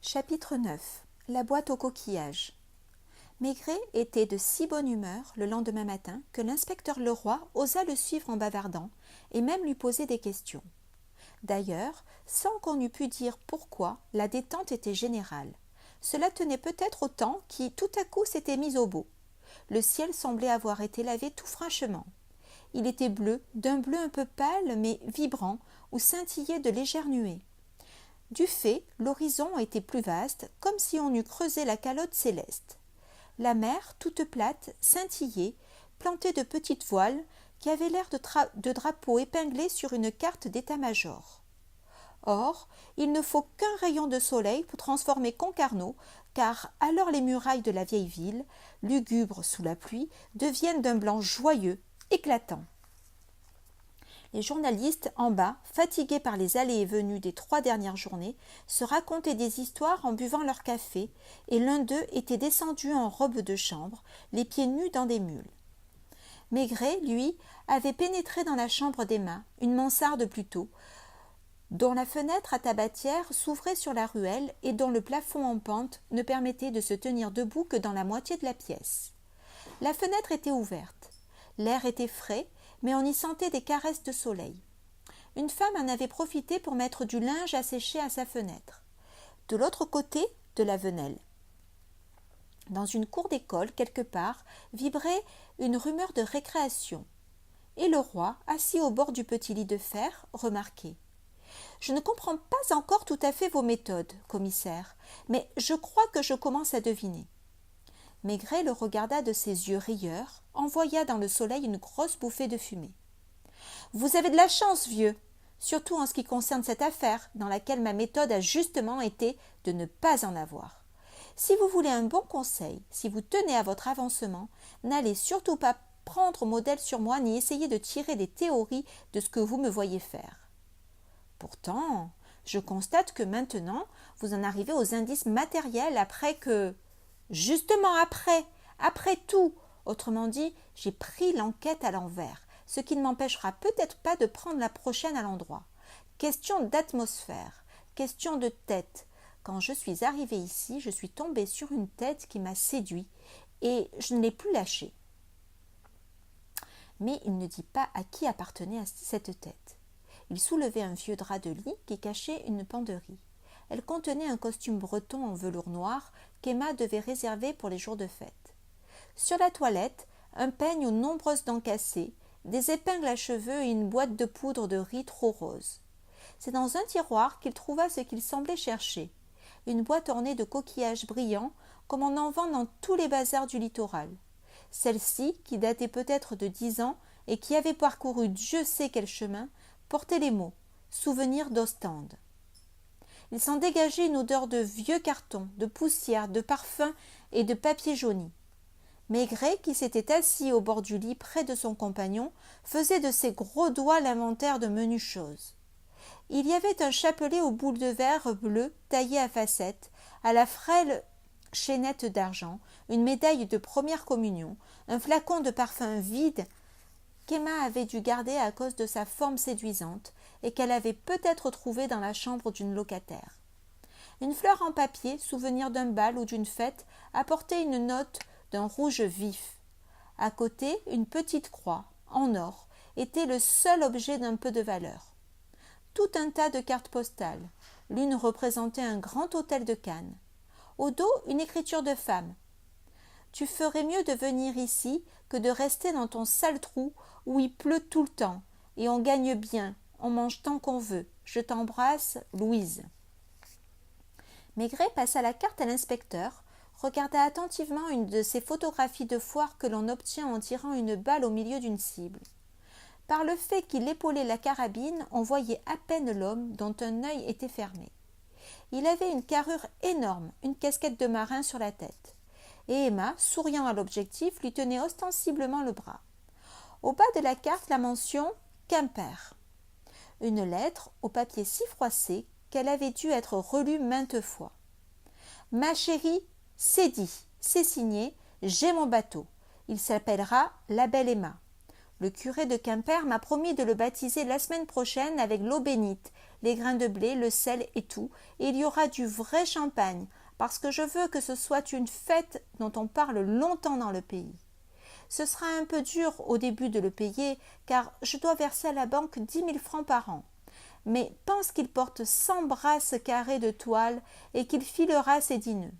Chapitre 9. La boîte aux coquillages. Maigret était de si bonne humeur le lendemain matin que l'inspecteur Leroy osa le suivre en bavardant et même lui poser des questions. D'ailleurs, sans qu'on eût pu dire pourquoi, la détente était générale. Cela tenait peut-être au temps qui, tout à coup, s'était mis au beau. Le ciel semblait avoir été lavé tout fraîchement. Il était bleu, d'un bleu un peu pâle mais vibrant, où scintillaient de légères nuées. Du fait, l'horizon était plus vaste, comme si on eût creusé la calotte céleste. La mer, toute plate, scintillait, plantée de petites voiles qui avaient l'air de drapeaux épinglés sur une carte d'état-major. Or, il ne faut qu'un rayon de soleil pour transformer Concarneau, car alors les murailles de la vieille ville, lugubres sous la pluie, deviennent d'un blanc joyeux, éclatant. Les journalistes en bas, fatigués par les allées et venues des 3 dernières journées, se racontaient des histoires en buvant leur café, et l'un d'eux était descendu en robe de chambre, les pieds nus dans des mules. Maigret, lui, avait pénétré dans la chambre d'Emma, une mansarde plutôt, dont la fenêtre à tabatière s'ouvrait sur la ruelle et dont le plafond en pente ne permettait de se tenir debout que dans la moitié de la pièce. La fenêtre était ouverte. L'air était frais, mais on y sentait des caresses de soleil. Une femme en avait profité pour mettre du linge à sécher à sa fenêtre. De l'autre côté de la Venelle, dans une cour d'école quelque part, vibrait une rumeur de récréation. Et le roi, assis au bord du petit lit de fer, remarquait: « Je ne comprends pas encore tout à fait vos méthodes, commissaire, mais je crois que je commence à deviner. » Maigret le regarda de ses yeux rieurs, envoya dans le soleil une grosse bouffée de fumée. « Vous avez de la chance, vieux, surtout en ce qui concerne cette affaire, dans laquelle ma méthode a justement été de ne pas en avoir. Si vous voulez un bon conseil, si vous tenez à votre avancement, n'allez surtout pas prendre modèle sur moi ni essayer de tirer des théories de ce que vous me voyez faire. Pourtant, je constate que maintenant, vous en arrivez aux indices matériels après que... » Justement après tout, autrement dit, j'ai pris l'enquête à l'envers, ce qui ne m'empêchera peut-être pas de prendre la prochaine à l'endroit. Question d'atmosphère, question de tête. Quand je suis arrivée ici, je suis tombée sur une tête qui m'a séduit et je ne l'ai plus lâchée. Mais il ne dit pas à qui appartenait cette tête. Il soulevait un vieux drap de lit qui cachait une penderie. Elle contenait un costume breton en velours noir qu'Emma devait réserver pour les jours de fête. Sur la toilette, un peigne aux nombreuses dents cassées, des épingles à cheveux et une boîte de poudre de riz trop rose. C'est dans un tiroir qu'il trouva ce qu'il semblait chercher, une boîte ornée de coquillages brillants comme on en vend dans tous les bazars du littoral. Celle-ci, qui datait peut-être de 10 ans et qui avait parcouru Dieu sait quel chemin, portait les mots « Souvenir d'Ostende ». Il s'en dégageait une odeur de vieux carton, de poussière, de parfum et de papier jauni. Maigret, qui s'était assis au bord du lit près de son compagnon, faisait de ses gros doigts l'inventaire de menues choses. Il y avait un chapelet aux boules de verre bleu taillé à facettes, à la frêle chaînette d'argent, une médaille de première communion, un flacon de parfum vide qu'Emma avait dû garder à cause de sa forme séduisante et qu'elle avait peut-être trouvé dans la chambre d'une locataire. Une fleur en papier, souvenir d'un bal ou d'une fête, apportait une note d'un rouge vif. À côté, une petite croix, en or, était le seul objet d'un peu de valeur. Tout un tas de cartes postales. L'une représentait un grand hôtel de Cannes. Au dos, une écriture de femme. « Tu ferais mieux de venir ici que de rester dans ton sale trou où il pleut tout le temps, et on gagne bien, on mange tant qu'on veut. Je t'embrasse, Louise. » Maigret passa la carte à l'inspecteur, regarda attentivement une de ces photographies de foire que l'on obtient en tirant une balle au milieu d'une cible. Par le fait qu'il épaulait la carabine, on voyait à peine l'homme dont un œil était fermé. Il avait une carrure énorme, une casquette de marin sur la tête. Et Emma, souriant à l'objectif, lui tenait ostensiblement le bras. Au bas de la carte, la mention « Quimper ». Une lettre au papier si froissé qu'elle avait dû être relue maintes fois. « Ma chérie, c'est dit, c'est signé, j'ai mon bateau. Il s'appellera La Belle Emma. Le curé de Quimper m'a promis de le baptiser la semaine prochaine avec l'eau bénite, les grains de blé, le sel et tout, et il y aura du vrai champagne, parce que je veux que ce soit une fête dont on parle longtemps dans le pays. Ce sera un peu dur au début de le payer, car je dois verser à la banque 10 000 francs par an. Mais pense qu'il porte 100 brasses carrées de toile et qu'il filera ses 10 nœuds.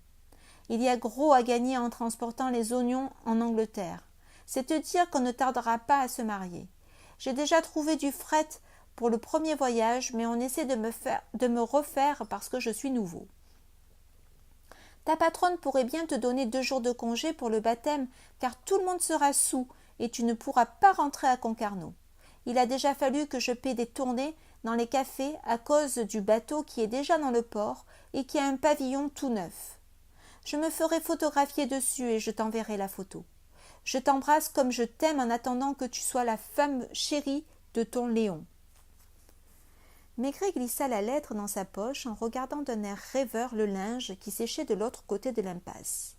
Il y a gros à gagner en transportant les oignons en Angleterre. C'est te dire qu'on ne tardera pas à se marier. J'ai déjà trouvé du fret pour le premier voyage, mais on essaie de me refaire parce que je suis nouveau. Ta patronne pourrait bien te donner 2 jours de congé pour le baptême, car tout le monde sera saoul et tu ne pourras pas rentrer à Concarneau. Il a déjà fallu que je paie des tournées dans les cafés à cause du bateau qui est déjà dans le port et qui a un pavillon tout neuf. Je me ferai photographier dessus et je t'enverrai la photo. Je t'embrasse comme je t'aime en attendant que tu sois la femme chérie de ton Léon. Maigret glissa la lettre dans sa poche en regardant d'un air rêveur le linge qui séchait de l'autre côté de l'impasse.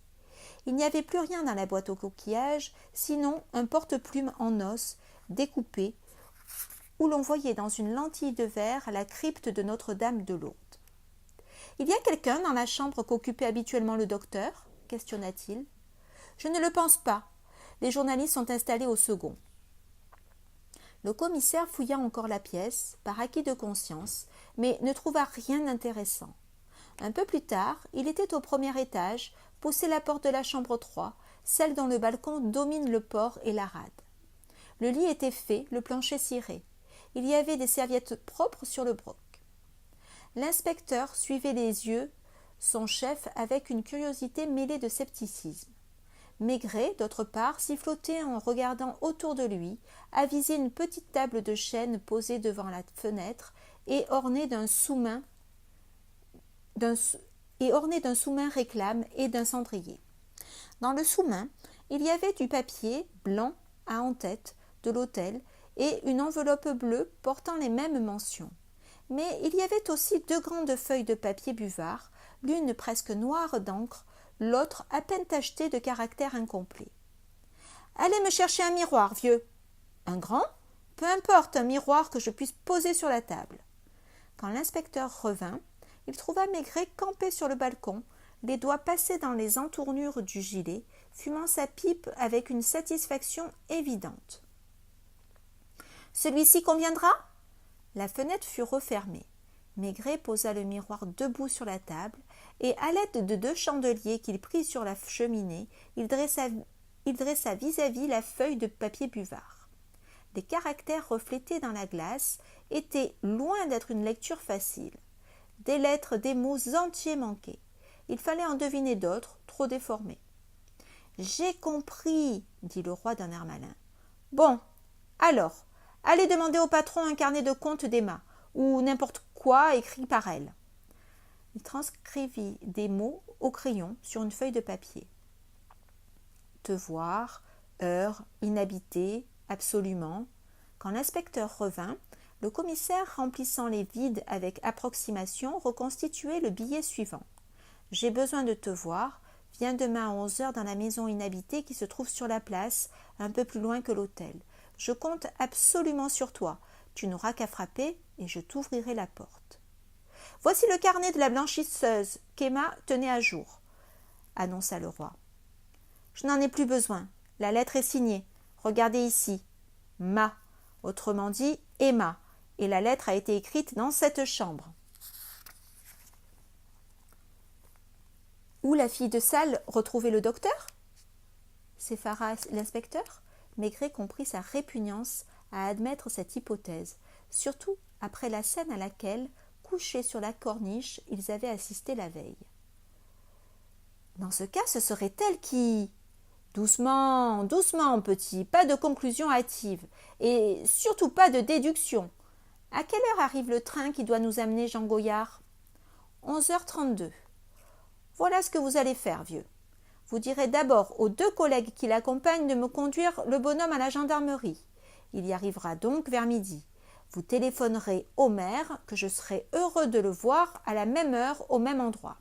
Il n'y avait plus rien dans la boîte aux coquillages, sinon un porte-plume en os découpé où l'on voyait dans une lentille de verre la crypte de Notre-Dame de Lourdes. « Il y a quelqu'un dans la chambre qu'occupait habituellement le docteur ?» questionna-t-il. « Je ne le pense pas. Les journalistes sont installés au second. » Le commissaire fouilla encore la pièce, par acquis de conscience, mais ne trouva rien d'intéressant. Un peu plus tard, il était au premier étage, poussait la porte de la chambre 3, celle dont le balcon domine le port et la rade. Le lit était fait, le plancher ciré. Il y avait des serviettes propres sur le broc. L'inspecteur suivait les yeux son chef avec une curiosité mêlée de scepticisme. Maigret, d'autre part, sifflotait en regardant autour de lui, avisait une petite table de chêne posée devant la fenêtre et ornée d'un sous-main réclame et d'un cendrier. Dans le sous-main, il y avait du papier blanc à en-tête de l'hôtel et une enveloppe bleue portant les mêmes mentions. Mais il y avait aussi 2 grandes feuilles de papier buvard, l'une presque noire d'encre, l'autre à peine tachetée de caractères incomplets. « Allez me chercher un miroir, vieux. »« Un grand ? Peu importe, un miroir que je puisse poser sur la table. » Quand l'inspecteur revint, il trouva Maigret campé sur le balcon, les doigts passés dans les entournures du gilet, fumant sa pipe avec une satisfaction évidente. « Celui-ci conviendra ?» La fenêtre fut refermée. Maigret posa le miroir debout sur la table et, à l'aide de 2 chandeliers qu'il prit sur la cheminée, il dressa vis-à-vis la feuille de papier buvard. Les caractères reflétés dans la glace étaient loin d'être une lecture facile. Des lettres, des mots entiers manquaient. Il fallait en deviner d'autres, trop déformés. « J'ai compris, » dit le roi d'un air malin. « Bon, alors, allez demander au patron un carnet de compte d'Emma, ou n'importe quoi écrit par elle. » Il transcrivit des mots au crayon sur une feuille de papier. Te voir, heure, inhabité, absolument. Quand l'inspecteur revint, le commissaire, remplissant les vides avec approximation, reconstituait le billet suivant. « J'ai besoin de te voir. Viens demain à 11h dans la maison inhabitée qui se trouve sur la place, un peu plus loin que l'hôtel. Je compte absolument sur toi. Tu n'auras qu'à frapper et je t'ouvrirai la porte. »« Voici le carnet de la blanchisseuse qu'Emma tenait à jour, » annonça le roi. « Je n'en ai plus besoin. La lettre est signée. Regardez ici. Ma, autrement dit Emma, et la lettre a été écrite dans cette chambre. » Où la fille de salle retrouvait le docteur ? S'effara l'inspecteur. Maigret comprit sa répugnance à admettre cette hypothèse, surtout après la scène à laquelle, couchés sur la corniche, ils avaient assisté la veille. Dans ce cas, ce serait elle qui… Doucement, doucement, petit, pas de conclusion hâtive, et surtout pas de déduction. À quelle heure arrive le train qui doit nous amener Jean Goyard ? 11h32. Voilà ce que vous allez faire, vieux. Vous direz d'abord aux 2 collègues qui l'accompagnent de me conduire le bonhomme à la gendarmerie. Il y arrivera donc vers midi. Vous téléphonerez au maire que je serai heureux de le voir à la même heure au même endroit.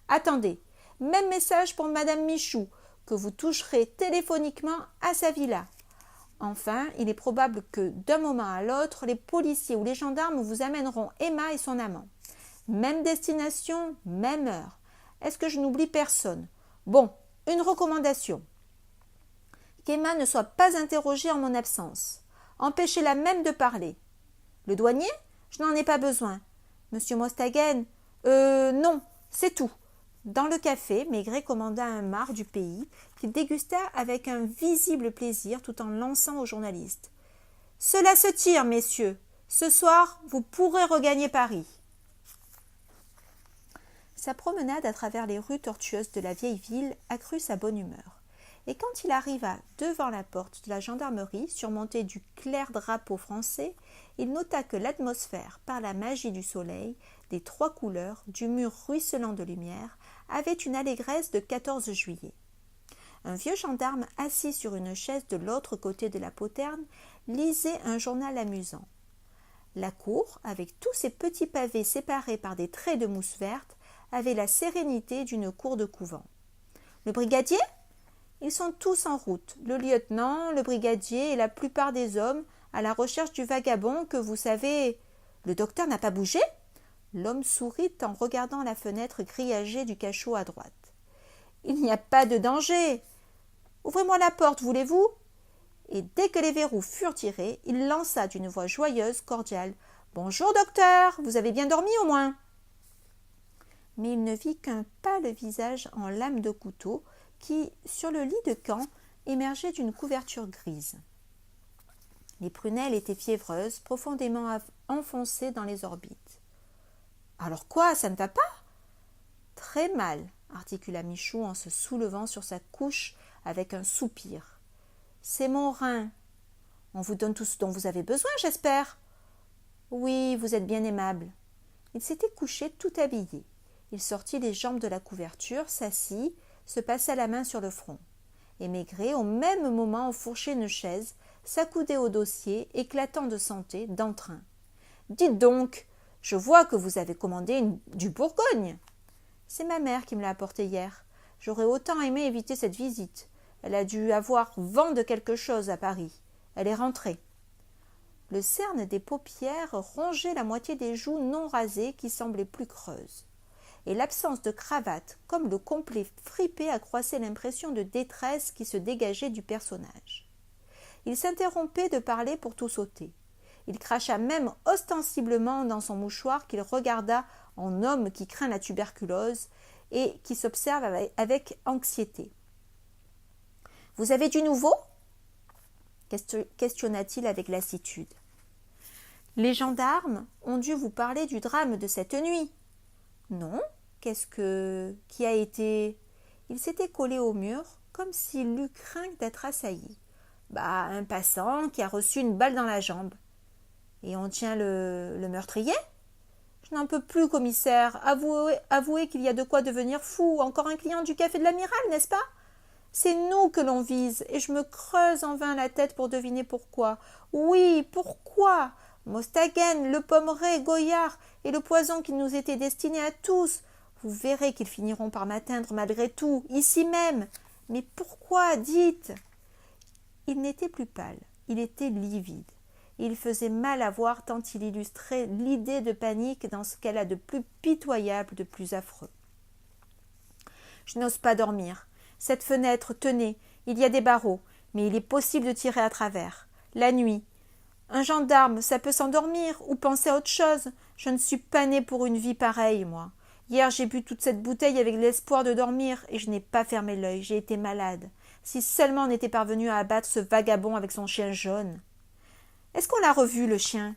Attendez, même message pour Madame Michou, que vous toucherez téléphoniquement à sa villa. Enfin, il est probable que d'un moment à l'autre, les policiers ou les gendarmes vous amèneront Emma et son amant. Même destination, même heure. Est-ce que je n'oublie personne? Bon, une recommandation. Qu'Emma ne soit pas interrogée en mon absence. Empêchez-la même de parler. Le douanier? Je n'en ai pas besoin. Monsieur Mostaganem? Non, c'est tout. Dans le café, Maigret commanda un marc du pays qu'il dégusta avec un visible plaisir tout en lançant aux journalistes. « Cela se tire, messieurs. Ce soir, vous pourrez regagner Paris. » Sa promenade à travers les rues tortueuses de la vieille ville accrut sa bonne humeur. Et quand il arriva devant la porte de la gendarmerie, surmontée du clair drapeau français, il nota que l'atmosphère, par la magie du soleil, des trois couleurs, du mur ruisselant de lumière, avait une allégresse de 14 juillet. Un vieux gendarme assis sur une chaise de l'autre côté de la poterne lisait un journal amusant. La cour, avec tous ses petits pavés séparés par des traits de mousse verte, avait la sérénité d'une cour de couvent. Le brigadier? Ils sont tous en route, le lieutenant, le brigadier et la plupart des hommes, à la recherche du vagabond que vous savez. Le docteur n'a pas bougé? L'homme sourit en regardant la fenêtre grillagée du cachot à droite. Il n'y a pas de danger. Ouvrez-moi la porte, voulez-vous? Et dès que les verrous furent tirés, il lança d'une voix joyeuse, cordiale. Bonjour, docteur, vous avez bien dormi au moins? Mais il ne vit qu'un pâle visage en lame de couteau qui, sur le lit de camp, émergeait d'une couverture grise. Les prunelles étaient fiévreuses, profondément enfoncées dans les orbites. « Alors quoi, ça ne va pas ?»« Très mal, » articula Michou en se soulevant sur sa couche avec un soupir. « C'est mon rein. On vous donne tout ce dont vous avez besoin, j'espère. »« Oui, vous êtes bien aimable. » Il s'était couché tout habillé. Il sortit les jambes de la couverture, s'assit, se passa la main sur le front. Et Maigret, au même moment, enfourchait une chaise, s'accoudait au dossier, éclatant de santé, d'entrain. « Dites donc, je vois que vous avez commandé du Bourgogne. »« C'est ma mère qui me l'a apporté hier. J'aurais autant aimé éviter cette visite. Elle a dû avoir vent de quelque chose à Paris. Elle est rentrée. » Le cerne des paupières rongeait la moitié des joues non rasées qui semblaient plus creuses. Et l'absence de cravate, comme le complet fripé, accroissait l'impression de détresse qui se dégageait du personnage. Il s'interrompait de parler pour tout sauter. Il cracha même ostensiblement dans son mouchoir qu'il regarda en homme qui craint la tuberculose et qui s'observe avec anxiété. « Vous avez du nouveau ?» questionna-t-il avec lassitude. « Les gendarmes ont dû vous parler du drame de cette nuit. »« Non. Qui a été ?» Il s'était collé au mur, comme s'il eût craint d'être assailli. « Un passant qui a reçu une balle dans la jambe. »« Et on tient le meurtrier ?»« Je n'en peux plus, commissaire. Avouez qu'il y a de quoi devenir fou. Encore un client du café de l'Amiral, n'est-ce pas ? C'est nous que l'on vise, et je me creuse en vain la tête pour deviner pourquoi. Oui, pourquoi ? Mostaganem, Le Pommeraye, Goyard, et le poison qui nous était destiné à tous. Vous verrez qu'ils finiront par m'atteindre malgré tout, ici même. Mais pourquoi, dites ? » Il n'était plus pâle, il était livide. Il faisait mal à voir tant il illustrait l'idée de panique dans ce qu'elle a de plus pitoyable, de plus affreux. « Je n'ose pas dormir. Cette fenêtre, tenez, il y a des barreaux, mais il est possible de tirer à travers. La nuit. Un gendarme, ça peut s'endormir ou penser à autre chose. Je ne suis pas née pour une vie pareille, moi. Hier, j'ai bu toute cette bouteille avec l'espoir de dormir et je n'ai pas fermé l'œil, j'ai été malade. Si seulement on était parvenu à abattre ce vagabond avec son chien jaune. Est-ce qu'on l'a revu, le chien?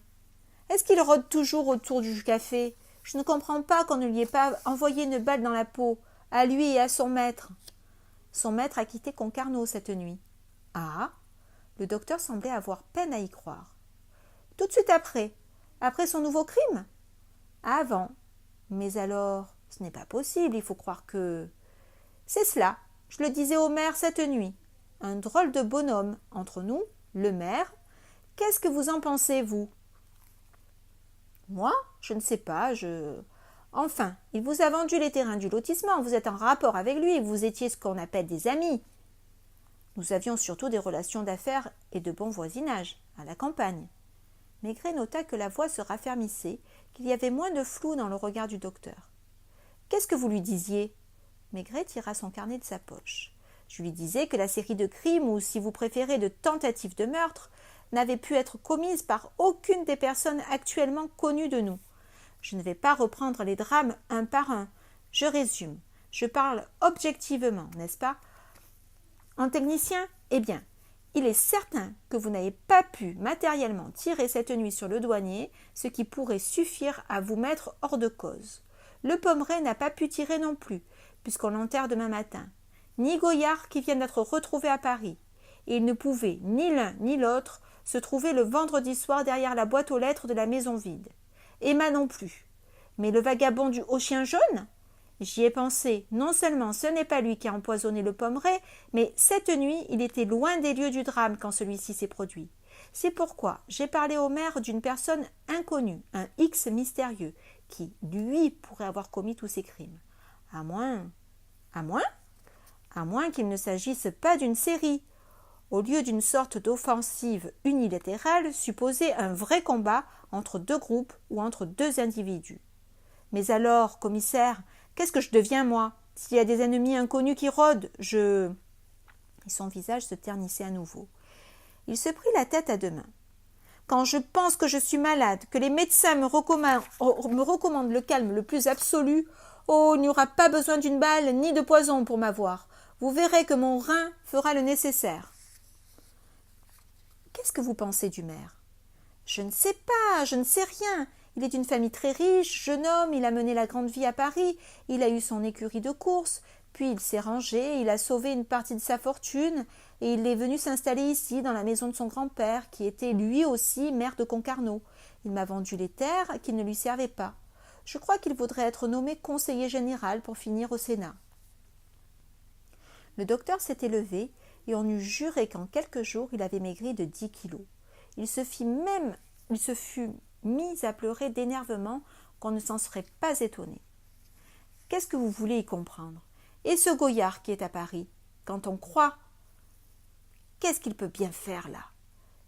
Est-ce qu'il rôde toujours autour du café? Je ne comprends pas qu'on ne lui ait pas envoyé une balle dans la peau, à lui et à son maître. Son maître a quitté Concarneau cette nuit. Ah? Le docteur semblait avoir peine à y croire. Tout de suite après son nouveau crime? Avant. Mais alors, ce n'est pas possible, il faut croire que... C'est cela, je le disais au maire cette nuit. Un drôle de bonhomme, entre nous, le maire. Qu'est-ce que vous en pensez, vous? Moi? Je ne sais pas, Enfin, il vous a vendu les terrains du lotissement, vous êtes en rapport avec lui, vous étiez ce qu'on appelle des amis. Nous avions surtout des relations d'affaires et de bon voisinage, à la campagne. Maigret nota que la voix se raffermissait, qu'il y avait moins de flou dans le regard du docteur. « Qu'est-ce que vous lui disiez » Maigret tira son carnet de sa poche. Je lui disais que la série de crimes, ou si vous préférez de tentatives de meurtre, n'avait pu être commise par aucune des personnes actuellement connues de nous. Je ne vais pas reprendre les drames un par un. Je résume. Je parle objectivement, n'est-ce pas ? En technicien, eh bien, il est certain que vous n'avez pas pu matériellement tirer cette nuit sur le douanier, ce qui pourrait suffire à vous mettre hors de cause. Le Pommeraye n'a pas pu tirer non plus, puisqu'on l'enterre demain matin. Ni Goyard qui vient d'être retrouvé à Paris. Et il ne pouvait, ni l'un ni l'autre, se trouver le vendredi soir derrière la boîte aux lettres de la maison vide. Emma non plus. Mais le vagabond du haut chien jaune ? J'y ai pensé. Non seulement ce n'est pas lui qui a empoisonné le Pommeraye, mais cette nuit, il était loin des lieux du drame quand celui-ci s'est produit. C'est pourquoi j'ai parlé au maire d'une personne inconnue, un X mystérieux, qui, lui, pourrait avoir commis tous ces crimes. À moins qu'il ne s'agisse pas d'une série. Au lieu d'une sorte d'offensive unilatérale, supposez un vrai combat entre deux groupes ou entre deux individus. Mais alors, commissaire, qu'est-ce que je deviens, moi ? S'il y a des ennemis inconnus qui rôdent, Et son visage se ternissait à nouveau. Il se prit la tête à deux mains. Quand je pense que je suis malade, que les médecins me recommandent le calme le plus absolu, oh, il n'y aura pas besoin d'une balle ni de poison pour m'avoir. Vous verrez que mon rein fera le nécessaire. Qu'est-ce que vous pensez du maire ? Je ne sais pas, je ne sais rien. Il est d'une famille très riche, jeune homme, il a mené la grande vie à Paris, il a eu son écurie de course, puis il s'est rangé, il a sauvé une partie de sa fortune, et il est venu s'installer ici, dans la maison de son grand-père, qui était lui aussi maire de Concarneau. Il m'a vendu les terres qui ne lui servaient pas. Je crois qu'il vaudrait être nommé conseiller général pour finir au Sénat. Le docteur s'était levé, et on eût juré qu'en quelques jours il avait maigri de 10 kilos. Il se fut mis à pleurer d'énervement qu'on ne s'en serait pas étonné. Qu'est-ce que vous voulez y comprendre ? Et ce Goyard qui est à Paris, quand on croit, qu'est-ce qu'il peut bien faire là ?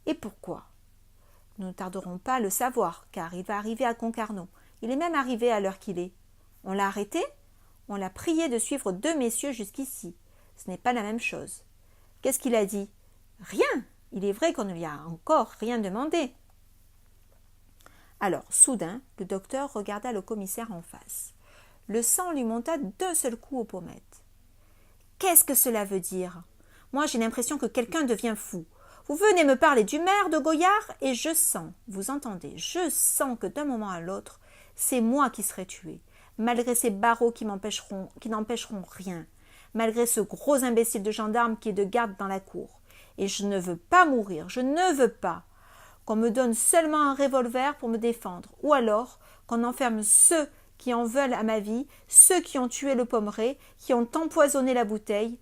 Et pourquoi ? Nous ne tarderons pas à le savoir, car il va arriver à Concarneau. Il est même arrivé à l'heure qu'il est. On l'a arrêté ? On l'a prié de suivre deux messieurs jusqu'ici. Ce n'est pas la même chose. Qu'est-ce qu'il a dit ? Rien. Il est vrai qu'on ne lui a encore rien demandé. Alors, soudain, le docteur regarda le commissaire en face. Le sang lui monta d'un seul coup aux pommettes. « Qu'est-ce que cela veut dire ? Moi, j'ai l'impression que quelqu'un devient fou. Vous venez me parler du maire de Goyard et je sens, vous entendez, je sens que d'un moment à l'autre, c'est moi qui serai tué, malgré ces barreaux qui n'empêcheront rien, malgré ce gros imbécile de gendarme qui est de garde dans la cour. Et je ne veux pas mourir, je ne veux pas. Qu'on me donne seulement un revolver pour me défendre, ou alors qu'on enferme ceux qui en veulent à ma vie, ceux qui ont tué le Pommeraye, qui ont empoisonné la bouteille. »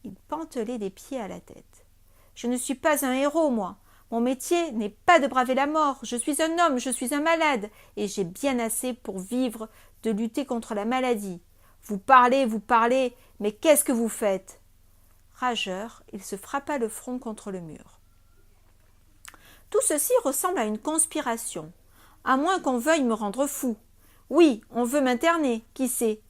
Il pantelait des pieds à la tête. « Je ne suis pas un héros, moi. Mon métier n'est pas de braver la mort. Je suis un homme, je suis un malade, et j'ai bien assez pour vivre de lutter contre la maladie. Vous parlez, mais qu'est-ce que vous faites ?» Rageur, il se frappa le front contre le mur. Tout ceci ressemble à une conspiration, à moins qu'on veuille me rendre fou. Oui, on veut m'interner, qui sait ?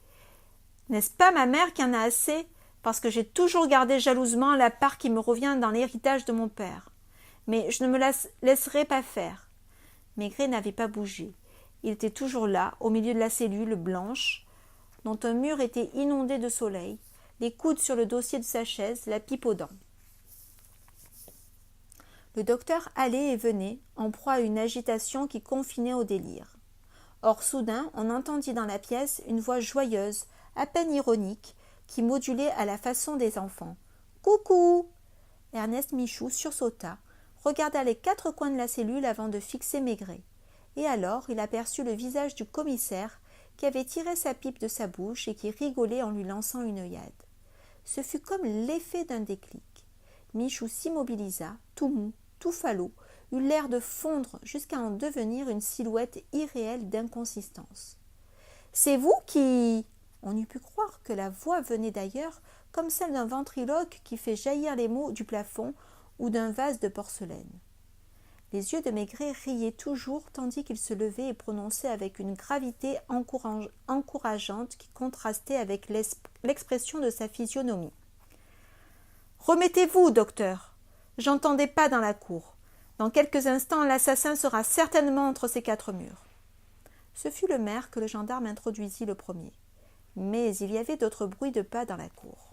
N'est-ce pas ma mère qui en a assez, parce que j'ai toujours gardé jalousement la part qui me revient dans l'héritage de mon père. Mais je ne me laisserai pas faire. Maigret n'avait pas bougé. Il était toujours là, au milieu de la cellule blanche, dont un mur était inondé de soleil, les coudes sur le dossier de sa chaise, la pipe aux dents. Le docteur allait et venait, en proie à une agitation qui confinait au délire. Or, soudain, on entendit dans la pièce une voix joyeuse, à peine ironique, qui modulait à la façon des enfants. « Coucou !» Ernest Michoud sursauta, regarda les quatre coins de la cellule avant de fixer Maigret. Et alors, il aperçut le visage du commissaire qui avait tiré sa pipe de sa bouche et qui rigolait en lui lançant une œillade. Ce fut comme l'effet d'un déclic. Michoud s'immobilisa, tout mou, tout falot, eut l'air de fondre jusqu'à en devenir une silhouette irréelle d'inconsistance. « C'est vous qui… » On eût pu croire que la voix venait d'ailleurs, comme celle d'un ventriloque qui fait jaillir les mots du plafond ou d'un vase de porcelaine. Les yeux de Maigret riaient toujours tandis qu'il se levait et prononçait avec une gravité encourageante qui contrastait avec l'expression de sa physionomie. « Remettez-vous, docteur. J'entendais pas dans la cour. Dans quelques instants, l'assassin sera certainement entre ces 4 murs. » Ce fut le maire que le gendarme introduisit le premier. Mais il y avait d'autres bruits de pas dans la cour.